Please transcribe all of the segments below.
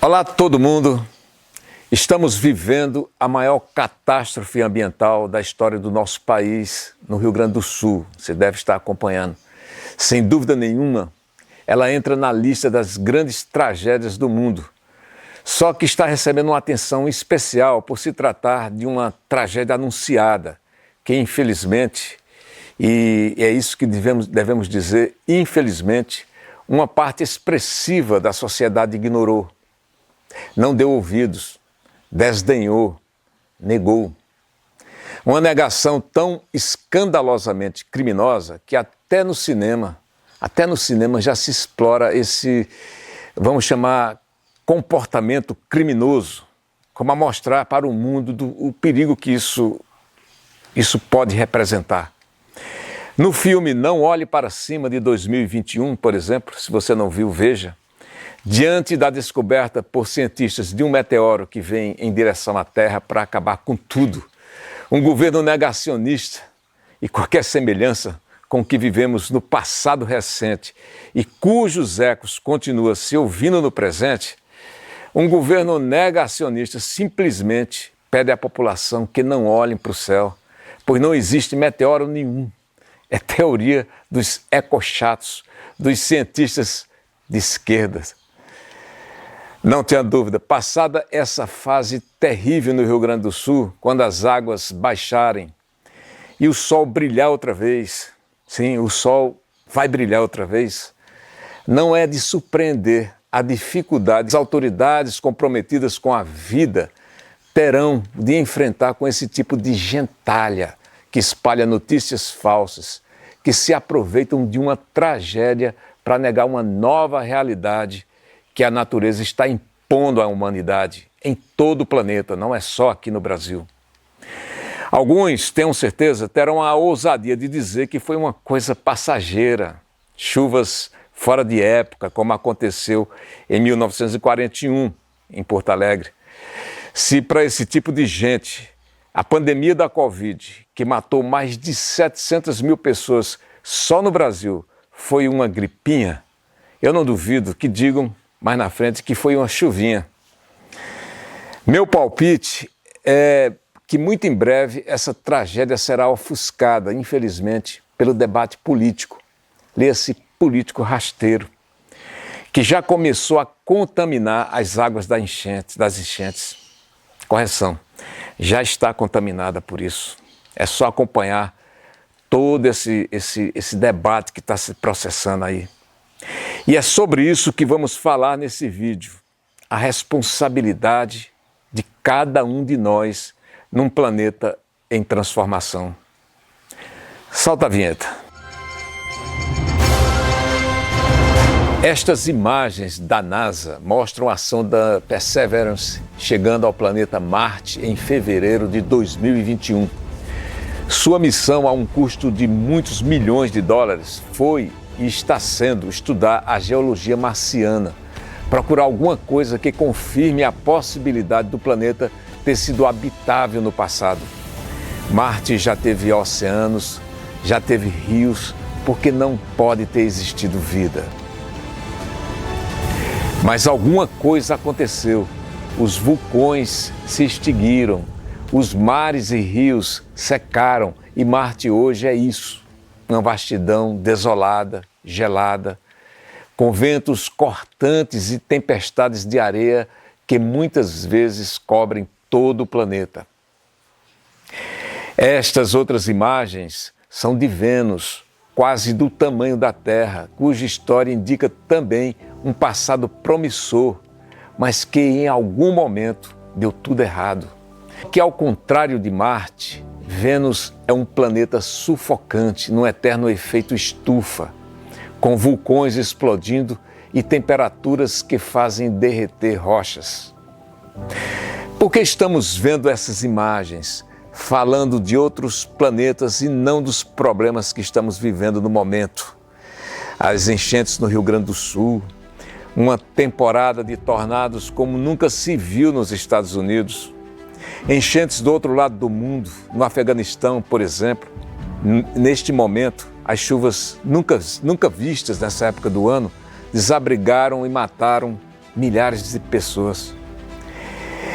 Olá a todo mundo, estamos vivendo a maior catástrofe ambiental da história do nosso país, no Rio Grande do Sul, você deve estar acompanhando. Sem dúvida nenhuma, ela entra na lista das grandes tragédias do mundo, só que está recebendo uma atenção especial por se tratar de uma tragédia anunciada, que infelizmente, e é isso que devemos dizer, infelizmente, uma parte expressiva da sociedade ignorou. Não deu ouvidos, desdenhou, negou. Uma negação tão escandalosamente criminosa que até no cinema já se explora esse, vamos chamar, comportamento criminoso, como a mostrar para o mundo o perigo que isso pode representar. No filme Não Olhe Para Cima, de 2021, por exemplo, se você não viu, veja. Diante da descoberta por cientistas de um meteoro que vem em direção à Terra para acabar com tudo, um governo negacionista e qualquer semelhança com o que vivemos no passado recente e cujos ecos continuam se ouvindo no presente, um governo negacionista simplesmente pede à população que não olhem para o céu, pois não existe meteoro nenhum. É teoria dos ecochatos, dos cientistas de esquerda. Não tenha dúvida, passada essa fase terrível no Rio Grande do Sul, quando as águas baixarem e o sol brilhar outra vez, sim, o sol vai brilhar outra vez, não é de surpreender a dificuldade que as autoridades comprometidas com a vida terão de enfrentar com esse tipo de gentalha que espalha notícias falsas, que se aproveitam de uma tragédia para negar uma nova realidade que a natureza está impondo à humanidade em todo o planeta, não é só aqui no Brasil. Alguns, tenho certeza, terão a ousadia de dizer que foi uma coisa passageira, chuvas fora de época, como aconteceu em 1941, em Porto Alegre. Se para esse tipo de gente, a pandemia da Covid, que matou mais de 700 mil pessoas só no Brasil, foi uma gripinha, eu não duvido que digam mais na frente que foi uma chuvinha. Meu palpite é que muito em breve essa tragédia será ofuscada, infelizmente, pelo debate político. Leia-se político rasteiro, que já começou a contaminar as águas das enchentes. Correção, já está contaminada por isso. É só acompanhar todo esse debate que está se processando aí. E é sobre isso que vamos falar nesse vídeo, a responsabilidade de cada um de nós num planeta em transformação. Solta a vinheta. Estas imagens da NASA mostram a sonda Perseverance chegando ao planeta Marte em fevereiro de 2021. Sua missão, a um custo de muitos milhões de dólares, foi e está sendo estudar a geologia marciana, procurar alguma coisa que confirme a possibilidade do planeta ter sido habitável no passado. Marte já teve oceanos, já teve rios, porque não pode ter existido vida. Mas alguma coisa aconteceu, os vulcões se extinguiram, os mares e rios secaram e Marte hoje é isso. Uma vastidão desolada, gelada, com ventos cortantes e tempestades de areia que muitas vezes cobrem todo o planeta. Estas outras imagens são de Vênus, quase do tamanho da Terra, cuja história indica também um passado promissor, mas que em algum momento deu tudo errado. Que ao contrário de Marte, Vênus é um planeta sufocante, num eterno efeito estufa, com vulcões explodindo e temperaturas que fazem derreter rochas. Por que estamos vendo essas imagens, falando de outros planetas e não dos problemas que estamos vivendo no momento? As enchentes no Rio Grande do Sul, uma temporada de tornados como nunca se viu nos Estados Unidos, enchentes do outro lado do mundo, no Afeganistão, por exemplo. Neste momento, as chuvas nunca vistas nessa época do ano desabrigaram e mataram milhares de pessoas.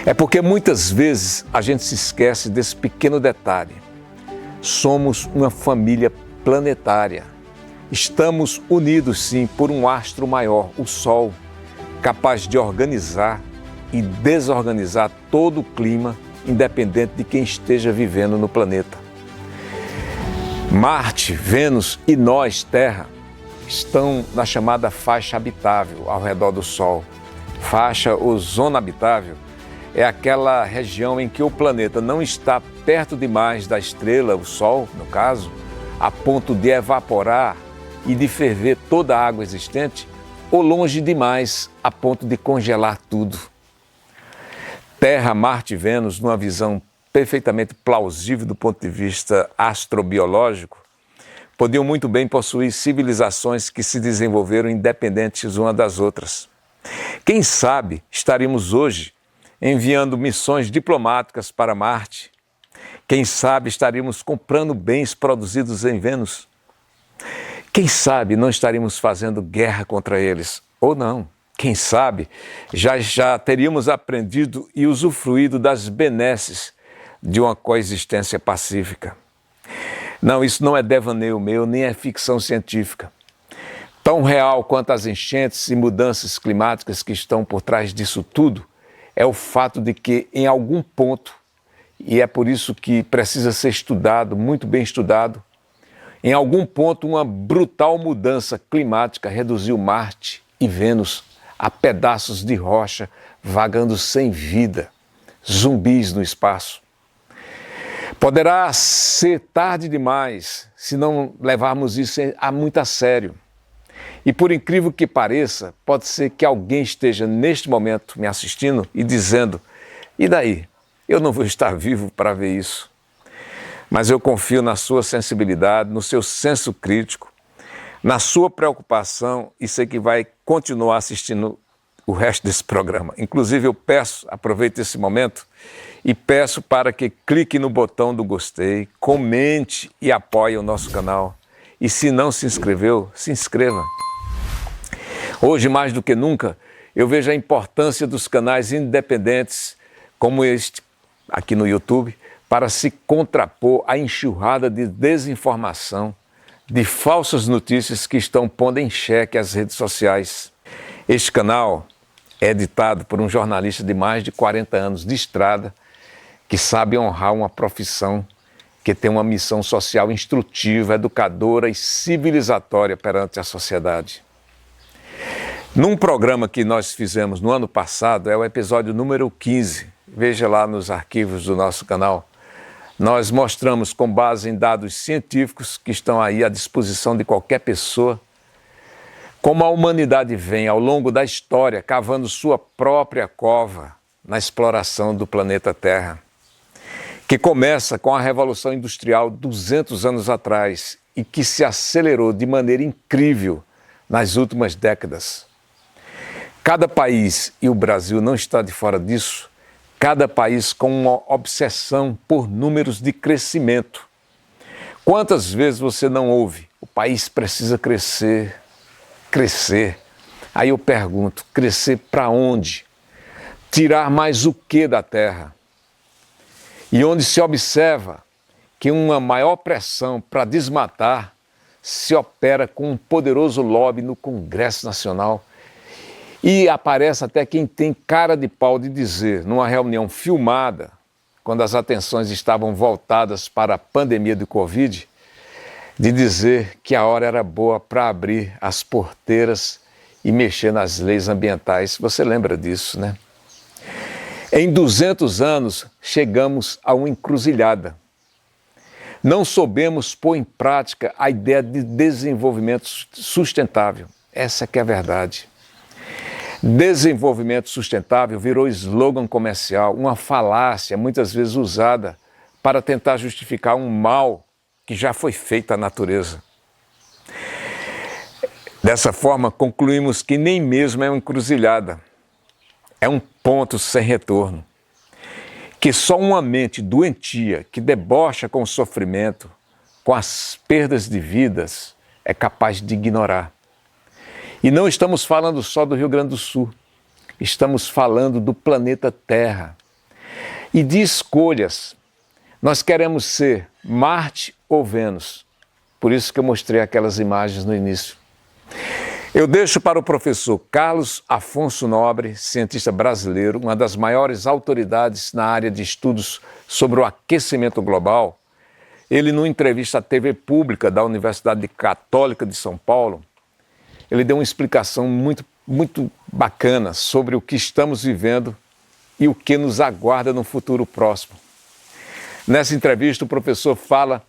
É porque muitas vezes a gente se esquece desse pequeno detalhe. Somos uma família planetária. Estamos unidos, sim, por um astro maior, o Sol, capaz de organizar e desorganizar todo o clima, independente de quem esteja vivendo no planeta. Marte, Vênus e nós, Terra, estão na chamada faixa habitável ao redor do Sol. Faixa ou zona habitável é aquela região em que o planeta não está perto demais da estrela, o Sol, no caso, a ponto de evaporar e de ferver toda a água existente, ou longe demais a ponto de congelar tudo. Terra, Marte e Vênus, numa visão perfeitamente plausível do ponto de vista astrobiológico, podiam muito bem possuir civilizações que se desenvolveram independentes uma das outras. Quem sabe estaríamos hoje enviando missões diplomáticas para Marte? Quem sabe estaríamos comprando bens produzidos em Vênus? Quem sabe não estaríamos fazendo guerra contra eles? Ou não? Quem sabe já teríamos aprendido e usufruído das benesses de uma coexistência pacífica. Não, isso não é devaneio meu, nem é ficção científica. Tão real quanto as enchentes e mudanças climáticas que estão por trás disso tudo é o fato de que, em algum ponto, e é por isso que precisa ser estudado, muito bem estudado, em algum ponto uma brutal mudança climática reduziu Marte e Vênus a pedaços de rocha vagando sem vida, zumbis no espaço. Poderá ser tarde demais se não levarmos isso muito a sério. E por incrível que pareça, pode ser que alguém esteja neste momento me assistindo e dizendo: e daí? Eu não vou estar vivo para ver isso. Mas eu confio na sua sensibilidade, no seu senso crítico, na sua preocupação e sei que vai continuar assistindo o resto desse programa. Inclusive eu peço, aproveito esse momento e peço para que clique no botão do gostei, comente e apoie o nosso canal. E se não se inscreveu, se inscreva. Hoje, mais do que nunca, eu vejo a importância dos canais independentes, como este aqui no YouTube, para se contrapor à enxurrada de desinformação, de falsas notícias que estão pondo em xeque as redes sociais. Este canal é editado por um jornalista de mais de 40 anos de estrada, que sabe honrar uma profissão que tem uma missão social instrutiva, educadora e civilizatória perante a sociedade. Num programa que nós fizemos no ano passado, é o episódio número 15, veja lá nos arquivos do nosso canal, nós mostramos com base em dados científicos que estão aí à disposição de qualquer pessoa, como a humanidade vem ao longo da história cavando sua própria cova na exploração do planeta Terra, que começa com a Revolução Industrial 200 anos atrás e que se acelerou de maneira incrível nas últimas décadas. Cada país, e o Brasil não está de fora disso, cada país com uma obsessão por números de crescimento. Quantas vezes você não ouve? O país precisa crescer, crescer. Aí eu pergunto, crescer para onde? Tirar mais o que da terra? E onde se observa que uma maior pressão para desmatar se opera com um poderoso lobby no Congresso Nacional. E aparece até quem tem cara de pau de dizer, numa reunião filmada, quando as atenções estavam voltadas para a pandemia do Covid, de dizer que a hora era boa para abrir as porteiras e mexer nas leis ambientais. Você lembra disso, né? Em 200 anos, chegamos a uma encruzilhada. Não soubemos pôr em prática a ideia de desenvolvimento sustentável. Essa que é a verdade. Desenvolvimento sustentável virou slogan comercial, uma falácia muitas vezes usada para tentar justificar um mal que já foi feito à natureza. Dessa forma, concluímos que nem mesmo é uma encruzilhada, é um ponto sem retorno, que só uma mente doentia que debocha com o sofrimento, com as perdas de vidas, é capaz de ignorar. E não estamos falando só do Rio Grande do Sul. Estamos falando do planeta Terra e de escolhas. Nós queremos ser Marte ou Vênus. Por isso que eu mostrei aquelas imagens no início. Eu deixo para o professor Carlos Afonso Nobre, cientista brasileiro, uma das maiores autoridades na área de estudos sobre o aquecimento global. Ele, numa entrevista à TV Pública da Universidade Católica de São Paulo, ele deu uma explicação muito bacana sobre o que estamos vivendo e o que nos aguarda no futuro próximo. Nessa entrevista, o professor fala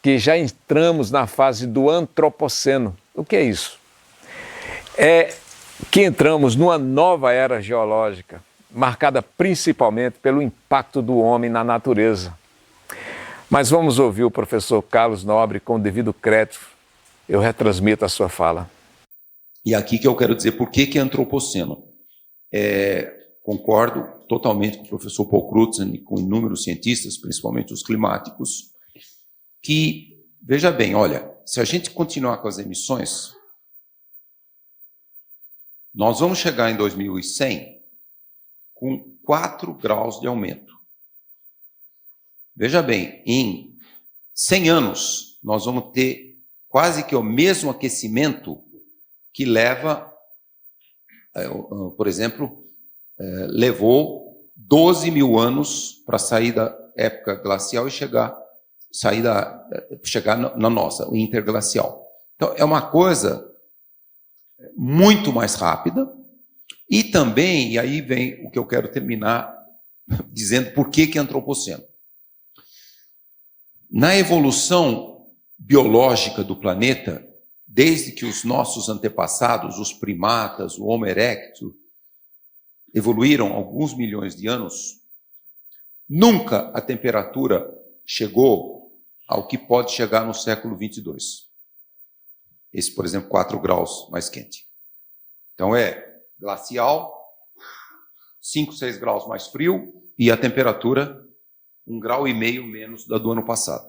que já entramos na fase do antropoceno. O que é isso? É que entramos numa nova era geológica, marcada principalmente pelo impacto do homem na natureza. Mas vamos ouvir o professor Carlos Nobre com o devido crédito. Eu retransmito a sua fala. E aqui que eu quero dizer por que é antropoceno. Concordo totalmente com o professor Paul Crutzen e com inúmeros cientistas, principalmente os climáticos, que, veja bem, olha, se a gente continuar com as emissões, nós vamos chegar em 2100 com 4 graus de aumento. Veja bem, em 100 anos, nós vamos ter quase que o mesmo aquecimento que leva, por exemplo, levou 12 mil anos para sair da época glacial e chegar na nossa, o interglacial. Então, é uma coisa muito mais rápida, e também, e aí vem o que eu quero terminar dizendo por que é antropoceno. Na evolução biológica do planeta, desde que os nossos antepassados, os primatas, o Homo erectus, evoluíram alguns milhões de anos, nunca a temperatura chegou ao que pode chegar no século 22. Esse, por exemplo, 4 graus mais quente. Então é glacial, 5, 6 graus mais frio e a temperatura 1,5 grau menos da do ano passado.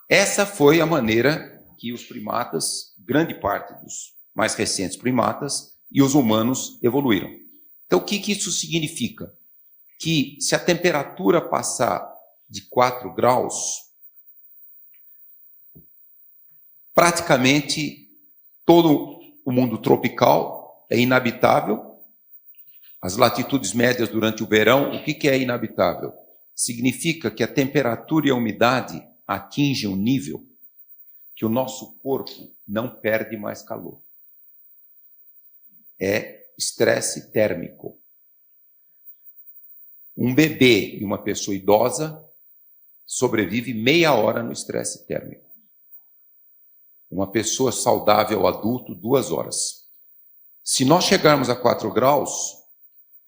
Essa foi a maneira que os primatas, grande parte dos mais recentes primatas, e os humanos evoluíram. Então, o que isso significa? Que se a temperatura passar de 4 graus, praticamente todo o mundo tropical é inabitável. As latitudes médias durante o verão, o que é inabitável? Significa que a temperatura e a umidade atingem um nível que o nosso corpo não perde mais calor. É estresse térmico. Um bebê e uma pessoa idosa sobrevive meia hora no estresse térmico. Uma pessoa saudável adulto, 2 horas. Se nós chegarmos a 4 graus,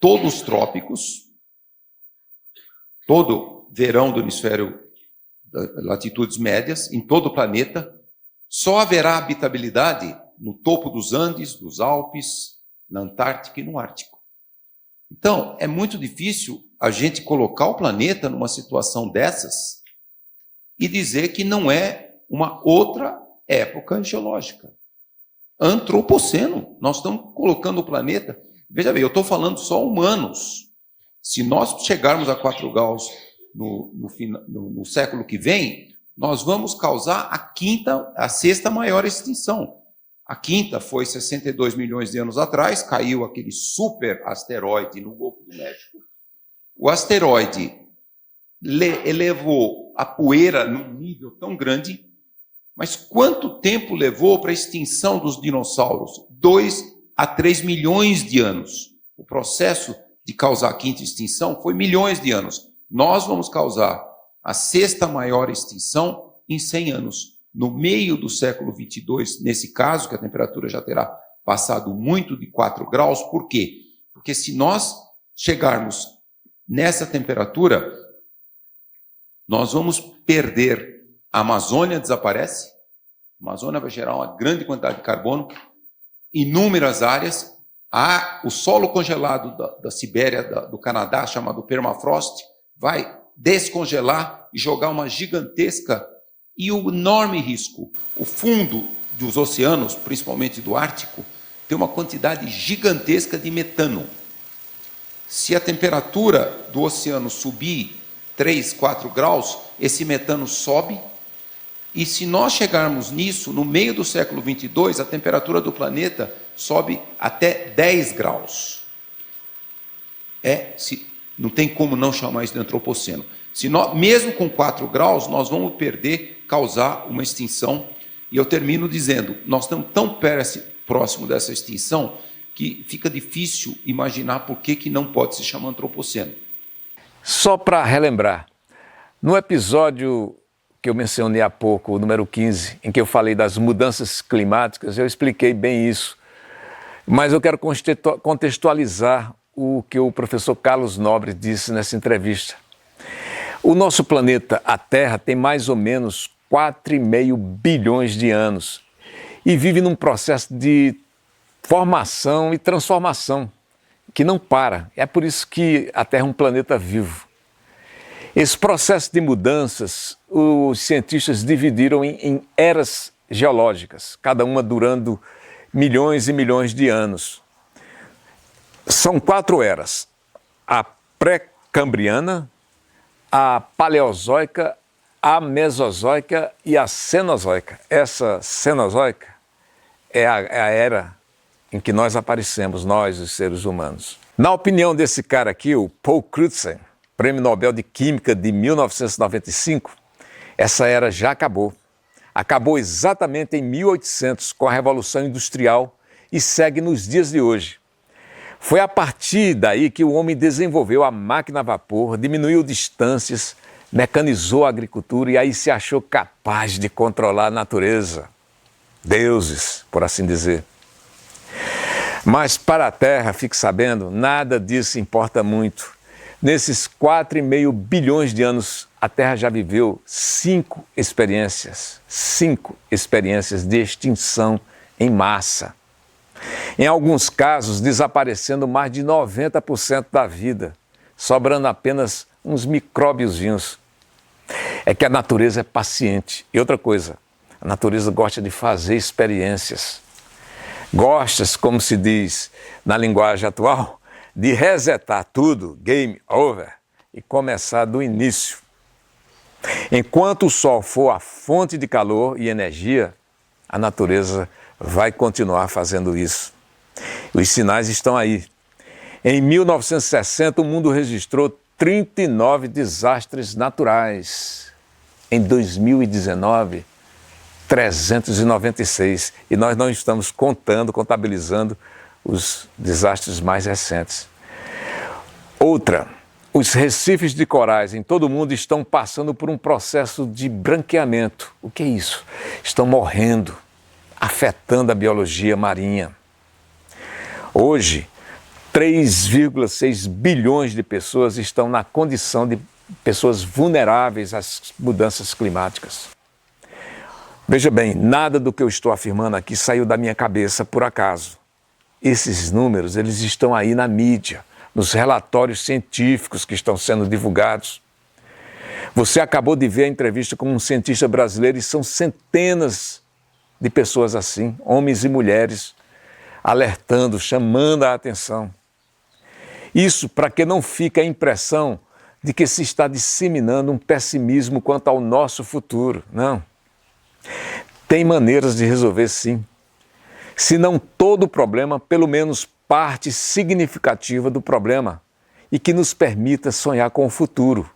todos os trópicos, todo verão do hemisfério latitudes médias, em todo o planeta, só haverá habitabilidade no topo dos Andes, dos Alpes, na Antártica e no Ártico. Então, é muito difícil a gente colocar o planeta numa situação dessas e dizer que não é uma outra época geológica. Antropoceno. Nós estamos colocando o planeta... Veja bem, eu estou falando só humanos. Se nós chegarmos a 4 graus no século que vem, nós vamos causar a sexta maior extinção. A quinta foi 62 milhões de anos atrás, caiu aquele super asteroide no Golfo do México. O asteroide elevou a poeira num nível tão grande, mas quanto tempo levou para a extinção dos dinossauros? 2 a 3 milhões de anos. O processo de causar a quinta extinção foi milhões de anos. Nós vamos causar a sexta maior extinção em 100 anos. No meio do século 22, nesse caso, que a temperatura já terá passado muito de 4 graus. Por quê? Porque se nós chegarmos nessa temperatura, nós vamos perder. A Amazônia desaparece, a Amazônia vai gerar uma grande quantidade de carbono, inúmeras áreas, o solo congelado da Sibéria, do Canadá, chamado permafrost, vai descongelar e jogar uma gigantesca e o enorme risco. O fundo dos oceanos, principalmente do Ártico, tem uma quantidade gigantesca de metano. Se a temperatura do oceano subir 3, 4 graus, esse metano sobe. E se nós chegarmos nisso, no meio do século 22, a temperatura do planeta sobe até 10 graus. Não tem como não chamar isso de antropoceno. Mesmo com 4 graus, nós vamos causar uma extinção. E eu termino dizendo, nós estamos tão próximo dessa extinção que fica difícil imaginar por que não pode se chamar antropoceno. Só para relembrar, no episódio que eu mencionei há pouco, o número 15, em que eu falei das mudanças climáticas, eu expliquei bem isso. Mas eu quero contextualizar o que o professor Carlos Nobre disse nessa entrevista. O nosso planeta, a Terra, tem mais ou menos 4,5 bilhões de anos e vive num processo de formação e transformação que não para. É por isso que a Terra é um planeta vivo. Esse processo de mudanças, os cientistas dividiram em eras geológicas, cada uma durando milhões e milhões de anos. São 4 eras: a pré-cambriana, a paleozoica, a mesozoica e a cenozoica. Essa cenozoica é a era em que nós aparecemos, nós, os seres humanos. Na opinião desse cara aqui, o Paul Crutzen, Prêmio Nobel de Química de 1995, essa era já acabou. Acabou exatamente em 1800, com a Revolução Industrial, e segue nos dias de hoje. Foi a partir daí que o homem desenvolveu a máquina a vapor, diminuiu distâncias, mecanizou a agricultura e aí se achou capaz de controlar a natureza. Deuses, por assim dizer. Mas para a Terra, fique sabendo, nada disso importa muito. Nesses 4,5 bilhões de anos, a Terra já viveu 5 experiências de extinção em massa. Em alguns casos, desaparecendo mais de 90% da vida, sobrando apenas uns micróbiozinhos. É que a natureza é paciente. E outra coisa, a natureza gosta de fazer experiências. Gosta, como se diz na linguagem atual, de resetar tudo, game over, e começar do início. Enquanto o Sol for a fonte de calor e energia, a natureza vai continuar fazendo isso. Os sinais estão aí. Em 1960, o mundo registrou 39 desastres naturais. Em 2019, 396. E nós não estamos contabilizando os desastres mais recentes. Outra, os recifes de corais em todo o mundo estão passando por um processo de branqueamento. O que é isso? Estão morrendo, afetando a biologia marinha. Hoje, 3,6 bilhões de pessoas estão na condição de pessoas vulneráveis às mudanças climáticas. Veja bem, nada do que eu estou afirmando aqui saiu da minha cabeça por acaso. Esses números, eles estão aí na mídia, nos relatórios científicos que estão sendo divulgados. Você acabou de ver a entrevista com um cientista brasileiro e são centenas de pessoas assim, homens e mulheres, alertando, chamando a atenção. Isso para que não fique a impressão de que se está disseminando um pessimismo quanto ao nosso futuro. Não. Tem maneiras de resolver, sim. Se não todo o problema, pelo menos parte significativa do problema e que nos permita sonhar com o futuro.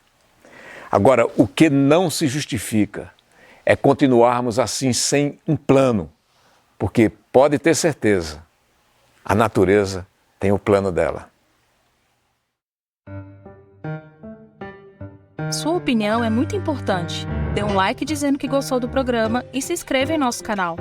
Agora, o que não se justifica é continuarmos assim sem um plano, porque pode ter certeza, a natureza tem o plano dela. Sua opinião é muito importante. Dê um like dizendo que gostou do programa e se inscreva em nosso canal.